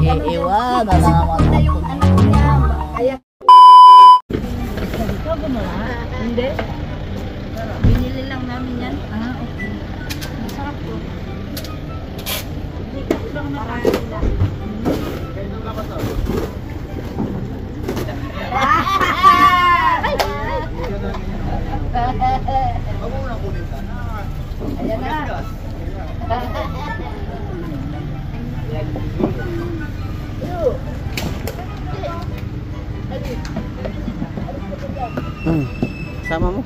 Iiwan na naman na yung anak niya. Kaya... Ikaw gumawa? Hindi? Binili lang namin yan. Ah, okay. Masarap po. Hindi ko lang nakakita. Ayan na. Sama mo.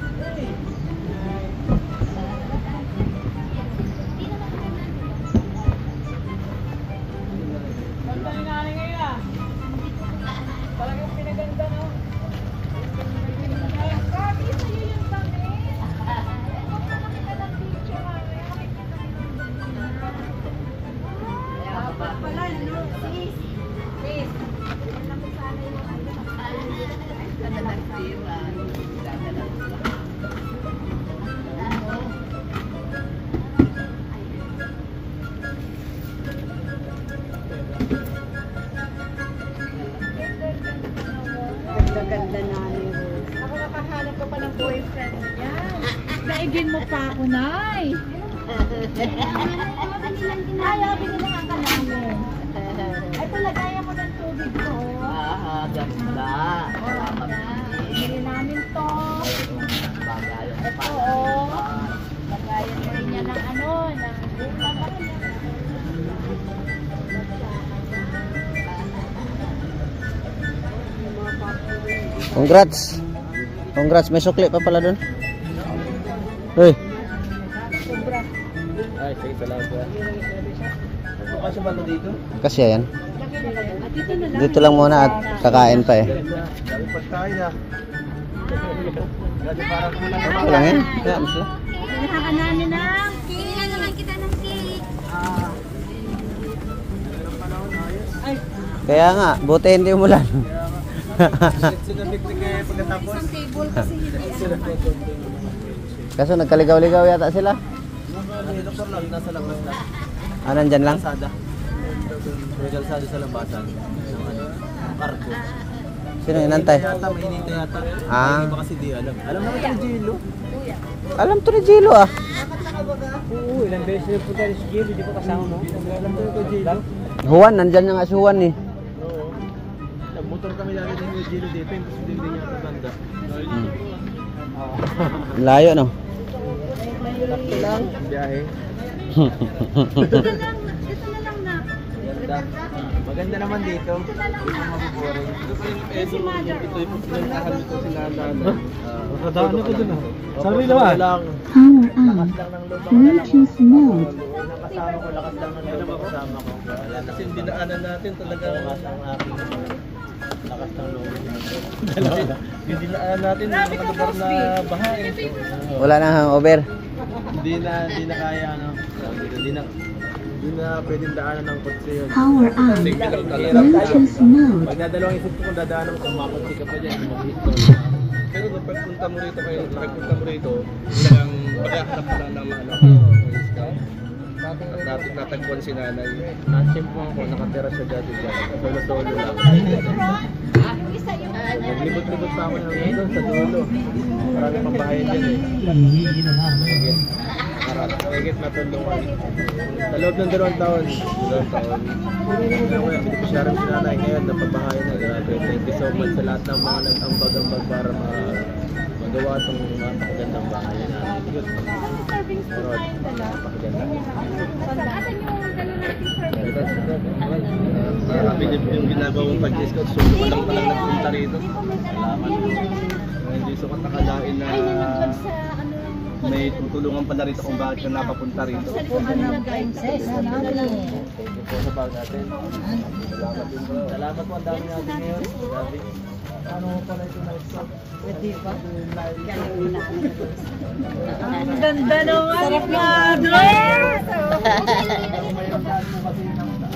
Talagang pinaganda no? Ganda na ni Rose. Ako nakahanap ka pa ng boyfriend niya. Naigin mo pa ako, Nay. Ayaw, binila ka namin. Ay, palagayan mo ng tubig ko. Ganda. Salamat. Bili namin to. Bagay. Ito, oh. Lagayan mo rin niya ng ano, ng ulam. Congrats. Congrats, may sukli pa pala doon. Hey. Sobra. Ay, sige, salamat po. Kasi ba dito? Kasi yan. At dito na lang. Dito lang muna at kakain pa eh. Dami pagkain ah. Kasi parang Ito lang yan. Kaya mo sila. Pinahakan namin ng Tingnan naman kita ng cake. Ay, Kaya nga, buti hindi umulan. sinabik kayo pagkatapos. Isang table kasi hindi. Kaso nagkaligaw-ligaw yata sila. Doktor lang, nasa labas lang. Ah, nandyan lang? Kalsada. May kalsada sa labasan. Ng ano, cargo. Sino inantay? Yata, mainita yata. Ah. Hindi ko kasi di alam. Alam naman ito ni Gilo. Alam to ni Jilo ah. Oo, ilang beses na punta ni Gilo. Di ko kasama mo. Alam to ni Gilo. Juan, nandyan yung si Juan eh. Oo. Nagmotor kami dati ni Gilo dito. Yung posibleng din niya banda. Layo no? Sakto lang. Biyahe. Dito na lang na. Ganda. Maganda naman dito. Hindi mo mabuboring. Ito yung pinuntahan ko sila nanay. Nakadaan ako dun ah. Sorry naman. Lang. Power on. Lakas lang ng loob. Bluetooth mode. Nakasama ko, lakas lang ng loob ang kasama ko. Kasi yung dinaanan natin talagang lakas ang aking lakas ng loob. Yung dinaanan natin, yung mga lugar na bahay. Wala na hangover. Hindi na kaya ano. Hindi na pwedeng daanan ng kotse yun. Power on. Bluetooth mode. Pag nadalawang isip ko kung dadaanan ko, makakotse ka pa dyan. Pero kung pagpunta mo rito kayo, pagpunta mo rito, talagang maghahanap ka lang ng ano, at natagpuan si nanay. Nasimpuan ko, nakatira siya dati dyan. Solo-solo lang. Naglibot-libot pa ako ng doon sa dulo. Marami pang bahay dyan eh. Higit natulungan. Sa loob ng 2 taon. Hindi ko siya rin si nanay ngayon, napabahay na. Grabe, thank you so much sa lahat ng mga nag-ambag-ambag para magawa itong napakagandang bahay natin. Good. Pero napakaganda. Marami yung ginagawang pag-discount. Sundo ko lang palang nagpunta rito. Salamat. Hindi sukat nakalain na may tutulungan pala rito kung bakit ka napapunta rito. Thank you po sa bag natin. Salamat din bro. Salamat po, ang dami natin ngayon. Grabe. Ano mo pala ito na ito? Pwede ba? ang ganda naman ni Mother!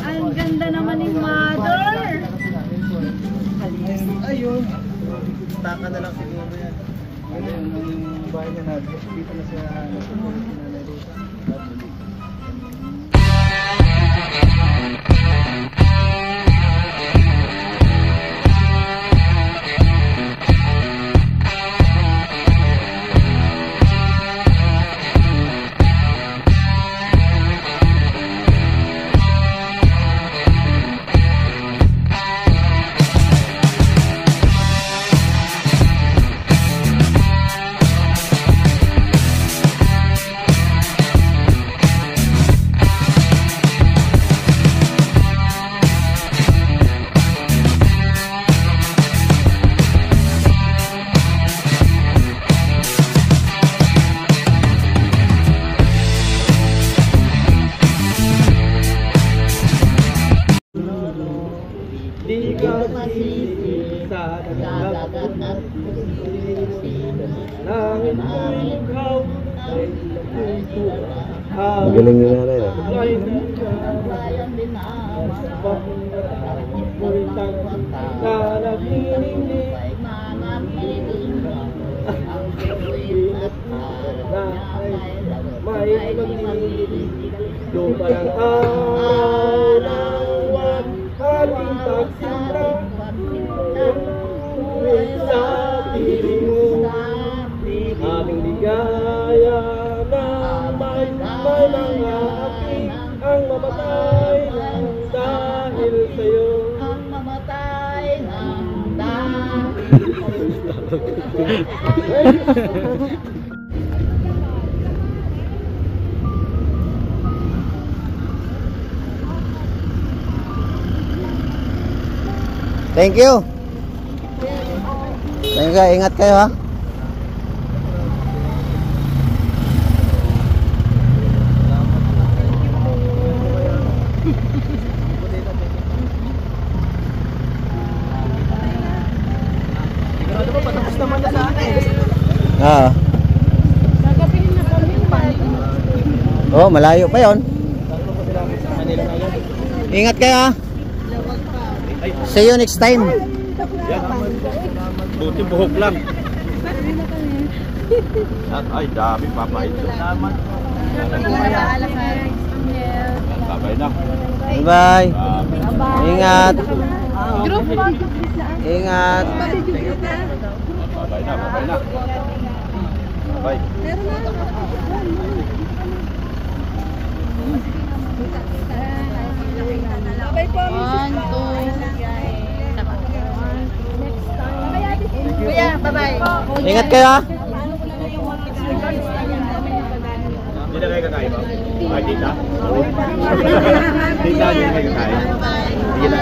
Ang ganda naman ni Mother! Ayun. Taka na lang siguro yan. Yung bahay niya natin. Dito na siya. Nanay dito. di ka sisisi sa dagat at langit ko'y ikaw ay napunto. Galing nila rin. Ay nagkabayan din ang ko'y nanaginindi may magdilig doon parang araw ng buwan ating pagsinta sa piling mo aming ligaya na may mga api ang mamatay ng dahil sa'yo ang mamatay ng dahil Thank you. Thank you. Ingat kayo ha. sigurado ba patapos naman na sa akin Ah. Gagawin na kami Oh, malayo pa 'yon. Ingat kayo ha. See you next time. buti buhok lang at ay dami papait salamat sabay na Bye. Ingat. Ingat. babay na bye. Kuya, bye-bye. Ingat kayo ha. Hindi na kayo kakain ba? Ay, tita? Tita, hindi na kayo kakain? Sige na.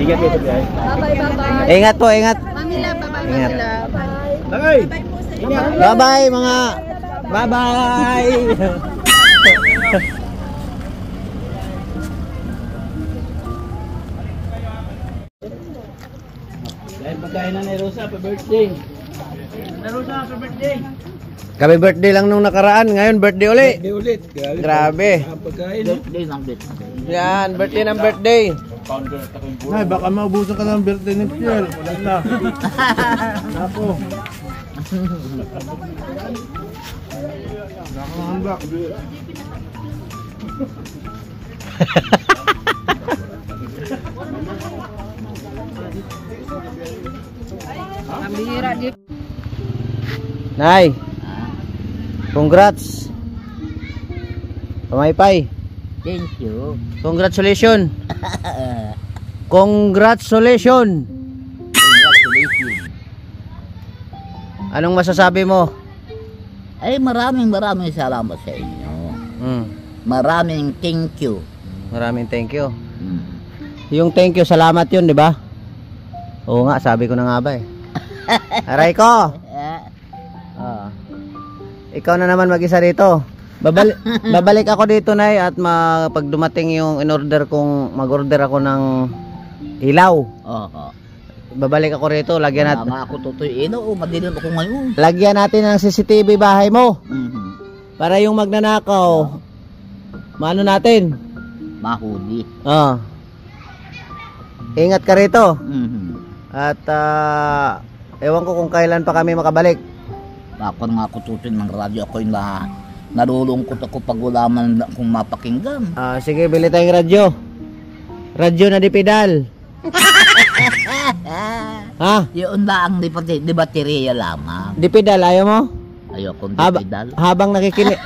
Ingat kayo sa biyahe. Bye-bye. Ingat po, ingat. Mamila, bye-bye. Ingat. Tagay! Bye-bye mga. Bye-bye. Dahil pagkain na ni Rosa, happy birthday! Na Rosa, happy birthday! Kami birthday lang nung nakaraan, ngayon birthday uli. Birthday ulit. Grabe. Ang pagkain. Birthday ng birthday. Yan, birthday ng birthday. Founder at ako yung Ay, baka maubusan ka ng birthday ni Pierre. Wala na. Ako. Nakakahambak. Nay. Congrats. Pamaypay. Thank you. Congratulations. Congratulations. Congratulations. Anong masasabi mo? Ay, maraming salamat sa inyo. Maraming thank you. Maraming thank you. Yung thank you, salamat yun, di ba? Oo nga, sabi ko na nga ba eh. Aray ko! Ikaw na naman mag-isa dito. Babalik ako dito, Nay, at pag dumating yung in-order kong, mag-order ako ng ilaw. Oo. Babalik ako rito, lagyan natin. Tama ako tutoy. Madilim ako ngayon. Lagyan natin ng CCTV bahay mo. Para yung magnanakaw, maano natin? Mahuli. Ingat ka rito. At ewan ko kung kailan pa kami makabalik. Ako nga ako tutoy ng radyo. Ako yung nalulungkot ako pag wala man akong mapakinggan. Sige, bili tayong radyo. Radyo na di pedal. Ha? Yun ba ang di baterya lamang? Di pedal, ayaw mo? Ayokong di pedal. Habang nakikinig.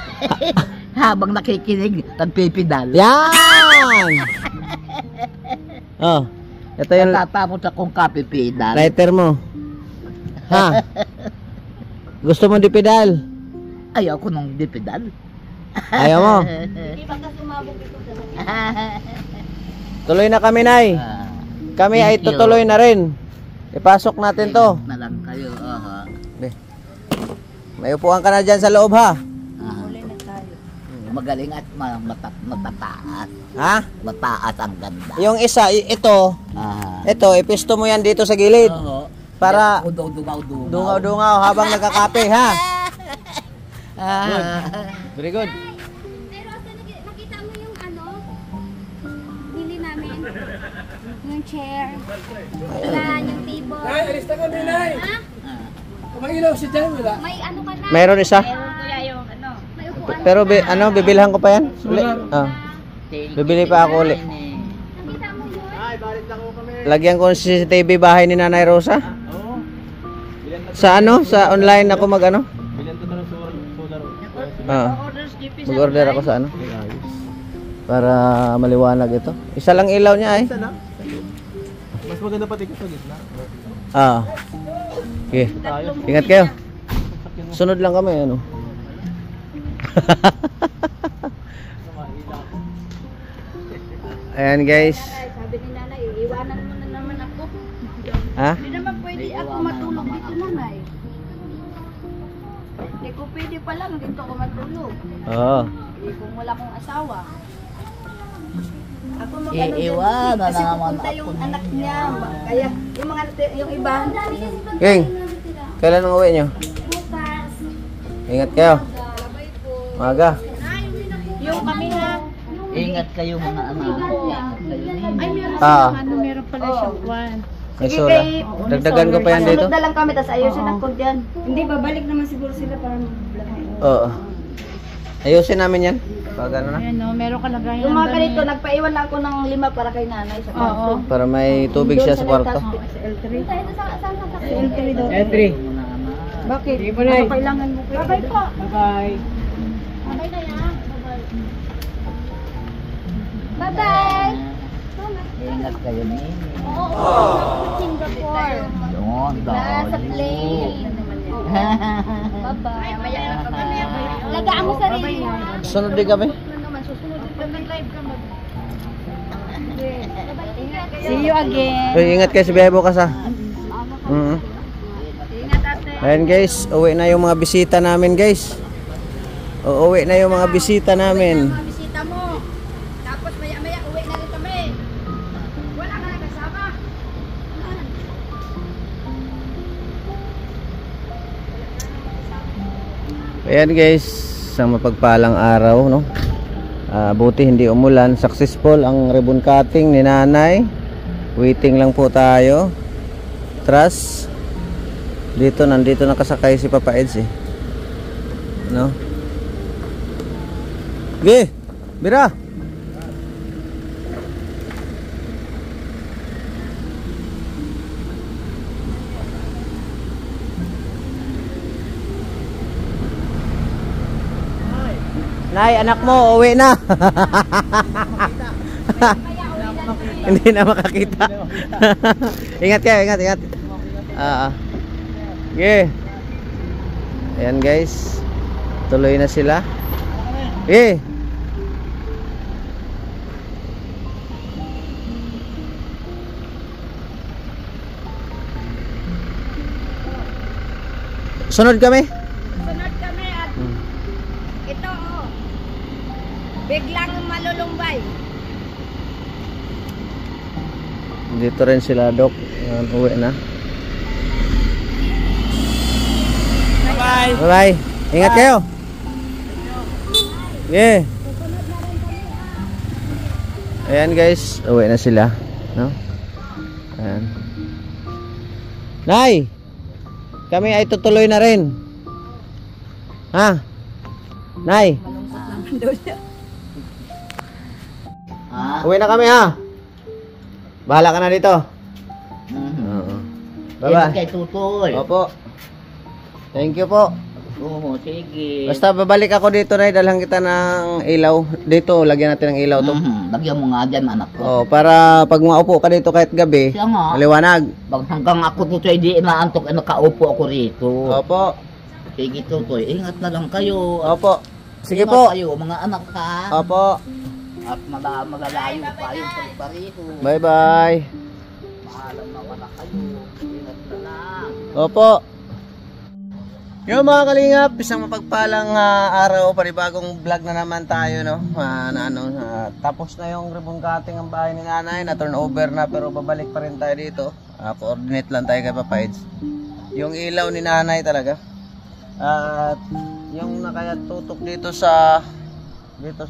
Habang nakikinig, nagpipidal. Yan! Ito yung Natatapos akong kapipidal. lighter mo. Ha? Gusto mo di pedal? Ayoko nung di pedal. Ayaw mo? Tuloy na kami, Nay. Kami ay Thank you. tutuloy na rin. Ipasok natin to. Na lang kayo. May upuan ka na dyan sa loob, ha? Magaling at matataas. Ha? Mataas ang ganda. Yung isa, ito, Ito, ipisto mo yan dito sa gilid. Oo. Para Udaw-dugaw. dungaw-dungaw habang nagkakape, ha? Very good. Pero nakita mo yung ano? Bili namin. Yung chair. Yan, yung table. Nay, alis na kami, Nay. Ha? Kumagilaw si Jan, wala. May ano ka na? Mayroon isa. Kuya yung ano? May upuan. Pero bibilhan ko pa yan. Uli. Ah. Bibili pa ako uli. Nakita mo yun? Lagyan ko ng CCTV bahay ni Nanay Rosa. Sa ano? Sa online ako mag-ano? Bilhan ko ng solar. Mag-order ako sa ano? Para maliwanag ito. Isa lang ilaw niya ay. Mas maganda pati ka sa gitna. Okay. Ingat kayo. Sunod lang kami ano. Ayan guys. Sabi ni nanay, iwanan mo na naman ako. Ha? Hindi naman pwede ako matulog dito, nanay. Hindi ko pwede pa lang dito ako matulog. Oo. Hindi kung wala kong asawa. Ako Iiwanan kasi na naman pupunta yung ako anak niya. Kaya yung iba. King, kailan ang uwi nyo? Bukas. Ingat kayo. Maga. Yung kami na. Ingat kayo mga anak. Ay, meron Ah. silang ano, meron pala siyang kwan. May sola. Dagdagan ko pa yan dito. Sunod na lang kami, tapos ayusin ako dyan. Hindi, babalik naman siguro sila para Oo. Ayusin namin yan. Pag ano na. Ayan, no, meron ka lagayan. yung mga ganito, nagpaiwan lang ako ng 5 para kay nanay sa kwarto. Oo. Para may tubig siya sa kwarto. Sa L3. Sa L3 daw. L3. Bakit? Sige po, Nay. Ano kailangan mo? Bye-bye po. Bye-bye. Bye-bye na yan. Bye-bye. Ingat kayo ni. Oo. Singapore. Doon, Nasa plane. Bye-bye. Lagaan mo sarili mo. Sunod din kami. See you again. Uy, ingat kayo sa biyahe bukas ha. Ingat ate. Ayan guys, uwi na yung mga bisita namin guys. Uuwi na yung mga bisita namin. Mga bisita mo. Tapos maya-maya uwi na rin kami. Wala ka na kasama. Ayan guys, isang mapagpalang araw no. Buti hindi umulan. Successful ang ribbon cutting ni Nanay. Waiting lang po tayo. Trust. Nandito nakasakay si Papa Eds eh. No? Ge, Bira. Nay, anak mo, uwi na. Hindi na makakita. Ingat kayo, ingat. Okay. Ayan guys. Tuloy na sila. Okay. Sunod kami. Sunod kami at ito oh. Biglang malulumbay. Dito rin sila, Dok. Ayan, uwi na. Bye-bye. Bye-bye. Ingat kayo. Yeah. Ayan guys, uwi na sila, no? Ayan. Nay, kami ay tutuloy na rin. Ha? Nay, uwi na kami ha. Bahala ka na dito. Oo. Ingat Bye-bye. kay Tutoy. Opo. Thank you po. Oo, sige. Basta babalik ako dito na dalhan kita ng ilaw. Dito, lagyan natin ng ilaw to. Lagyan mo nga dyan, anak ko. Oh, para pag maupo ka dito kahit gabi, Siya nga. maliwanag. Pag hanggang ako Tutoy, di inaantok, nakaupo ako rito. Opo. Sige Tutoy, ingat na lang kayo. Opo. Sige Ingat po. kayo, mga anak ka. Opo. At magalayo pa yung pagpariho. Bye-bye. Maalam na wala kayo. Ingat na lang. Opo. Yo mga kalingap, isang mapagpalang araw, panibagong vlog na naman tayo, no? Tapos na yung ribbon cutting ang bahay ni nanay, na turnover na, pero babalik pa rin tayo dito. Coordinate lang tayo kay Papa Eds. Yung ilaw ni nanay talaga. At yung nakatutok dito sa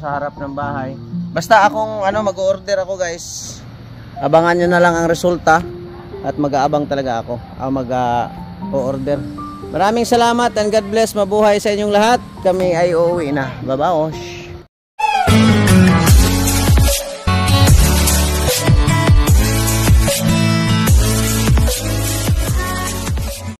harap ng bahay. Basta akong mag-order ako, guys. Abangan nyo na lang ang resulta at mag-aabang talaga ako. Mag-order. Maraming salamat and God bless. Mabuhay sa inyong lahat. Kami ay uuwi na. Babaosh.